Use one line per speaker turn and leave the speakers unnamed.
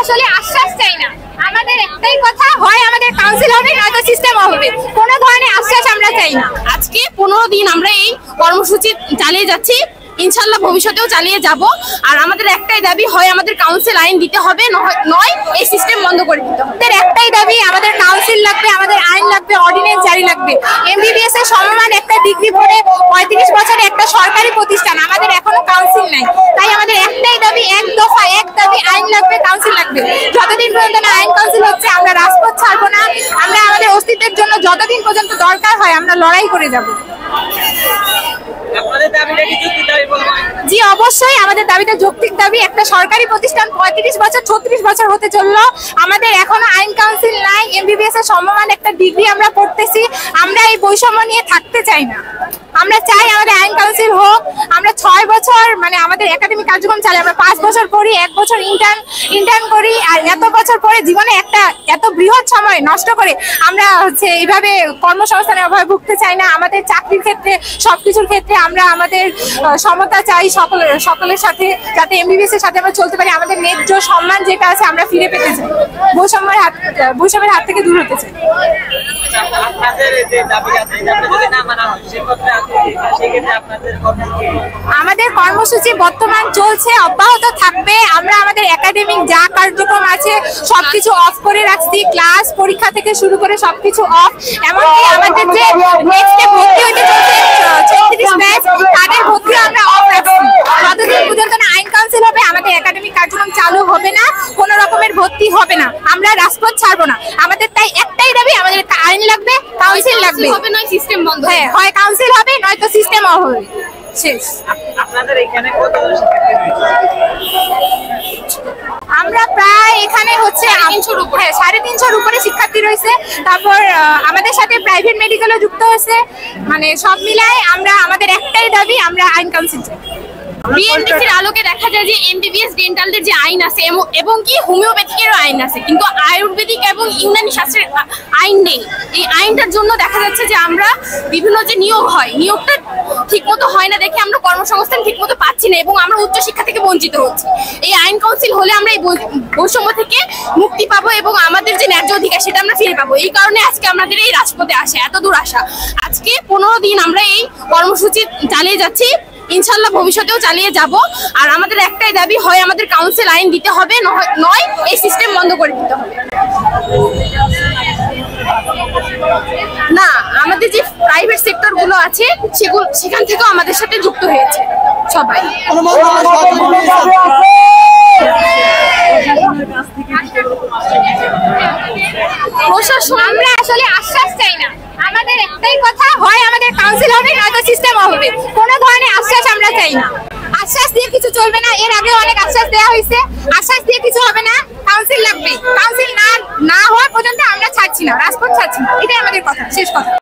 আসলে আশ্বাস চাই না, আমাদের একটাই কথা, হয় আমাদের কাউন্সিল হবে নয়তো সিস্টেম হবে, কোনো ধরনের আশ্বাস আমরা চাই না।
আজকে 15 দিন আমরা এই কর্মসূচি চালিয়ে যাচ্ছি, ইনশাল্লাহ ভবিষ্যতেও চালিয়ে যাব। আর আমাদের একটাই দাবি, হয় আমাদের কাউন্সিল আইন দিতে হবে, নয় এই সিস্টেম বন্ধ করে দিতে হবে।
আমাদের একটাই দাবি, আমাদের কাউন্সিল লাগবে, আমাদের আইন লাগবে, অর্ডিন্যান্স জারি লাগবে। এমবিবিএস এর সমমান একটা ডিগ্রি পড়ে 35 বছরে একটা সরকারি প্রতিষ্ঠান, আমাদের এখনো কাউন্সিল নাই। তাই আমাদের একটাই দাবি, এক দফা এক দাবি, আইন লাগবে, কাউন্সিল লাগবে। যতদিন পর্যন্ত না আইন কাউন্সিল হচ্ছে আমরা রাজপথ ছাড়বো না। আমরা আমাদের অস্তিত্বের জন্য যতদিন পর্যন্ত দরকার হয় আমরা লড়াই করে যাব। জি অবশ্যই আমাদের দাবিটা যৌক্তিক দাবি। একটা সরকারি প্রতিষ্ঠান 35 বছর 36 বছর হতে চললো, আমাদের এখনো আইন কাউন্সিল নাই। এমবিবিএস এর সমমান একটা ডিগ্রি আমরা পড়তেছি, আমরা এই বৈষম্য নিয়ে থাকতে চাই না। আমরা চাই আমাদের আইন কাউন্সিল হোক। আমরা 6 বছর মানে আমাদের একাডেমিক কার্যক্রম চালাই, আমরা 5 বছর পড়ি, 1 বছর ইন্টার্ন করি, আর এত বছর পরে জীবনে একটা এত বৃহৎ সময় নষ্ট করে আমরা এইভাবে কর্মসংস্থানের অভাবে ভুগতে চাই না। আমাদের চাকরির ক্ষেত্রে সবকিছুর ক্ষেত্রে আমরা আমাদের সমতা চাই সকলের সাথে, যাতে এমবিবিএস এর সাথে আমরা চলতে পারি। আমাদের ন্যায্য সম্মান যেটা আছে আমরা ফিরে পেতে চাই, বৈষম্যের হাত থেকে দূর হতে চাই। আমাদের কর্মসূচি বর্তমান চলছে, অব্যাহত থাকবে। আমরা আমাদের একাডেমিক যা কার্যক্রম আছে সবকিছু অফ করে রাখছি, ক্লাস পরীক্ষা থেকে শুরু করে সবকিছু অফ। এমনকি আমাদের যে নেক্সটে ভর্তি হইতে চলছে 36 ব্যাচ, তাদের ভর্তি আমরা অফ রাখছি। যতদিন পর্যন্ত না আইন কাউন্সিল হবে আমাদের একাডেমিক কার্যক্রম চালু হবে না, কোনো রকমের ভর্তি হবে না, আমরা রাজপথ ছাড়বো না। আমাদের তাই একটাই দাবি, আমাদের আইন লাগবে, কাউন্সিল লাগবে,
হবে নয় সিস্টেম বন্ধ।
হ্যাঁ, হয় কাউন্সিল হবে নয়তো সিস্টেম হবে। শেষ।
আপনাদের এখানে কত শিক্ষার্থী রয়েছে?
আমরা প্রায় এখানে হচ্ছে 350-র উপরে শিক্ষার্থী রয়েছে। তারপর আমাদের সাথে প্রাইভেট মেডিকেলও যুক্ত হয়েছে, মানে সব মিলায় আমরা আমাদের একটাই দাবি, আমরা আইন কাউন্সিল চাই।
বিএনডিসির আলোকে দেখা যায় যে এমবিবিএস ডেন্টালদের যে আইন আছে এবং কি হোমিওপ্যাথিকেরও আইন আছে, কিন্তু আয়ুর্বেদিক এবং ইউনানি শাস্ত্রের আইন নেই। এই আইনটার জন্য দেখা যাচ্ছে যে আমরা বিভিন্ন যে নিয়োগ হয়, নিয়োগটা ঠিকমতো হয় না দেখে আমরা কর্মসংস্থান ঠিকমতো পাচ্ছি না এবং আমরা উচ্চশিক্ষা থেকে বঞ্চিত হচ্ছি। এই আইন কাউন্সিল হলে আমরা এই বৈষম্য থেকে মুক্তি পাবো এবং আমাদের যে ন্যায্য অধিকার সেটা আমরা ফিরে পাবো। এই কারণে আজকে আমাদের এই রাজপথে আসা, এত দূর আসা। আজকে 15 দিন আমরা এই কর্মসূচি চালিয়ে যাচ্ছি, ইনশাল্লাহ ভবিষ্যতেও চালিয়ে যাব। আর আমাদের একটাই দাবি, হয় আমাদের কাউন্সিল আইন দিতে হবে, নয় এই সিস্টেম বন্ধ করে দিতে হবে। না, আমাদের যে প্রাইভেট সেক্টর গুলো আছে সেখান থেকেও আমাদের সাথে যুক্ত হয়েছে সবাই।
প্রশাসন আমরা আসলে আশ্বাস চাই না, আমাদের একটাই কথা, হয় আমাদের কাউন্সিল হবে নয়তো সিস্টেম হবে, কোনো ধরনের আশ্বাস আমরা চাই না। আশ্বাস দিয়ে কিছু চলবে না, এর আগে অনেক আশ্বাস দেওয়া হয়েছে, আশ্বাস দিয়ে কিছু হবে না। কাউন্সিল লাগবে, কাউন্সিল না হওয়া পর্যন্ত আমরা ছাড়ছি না, রাজপথ ছাড়ছি না, এটাই আমাদের কথা, শেষ কথা।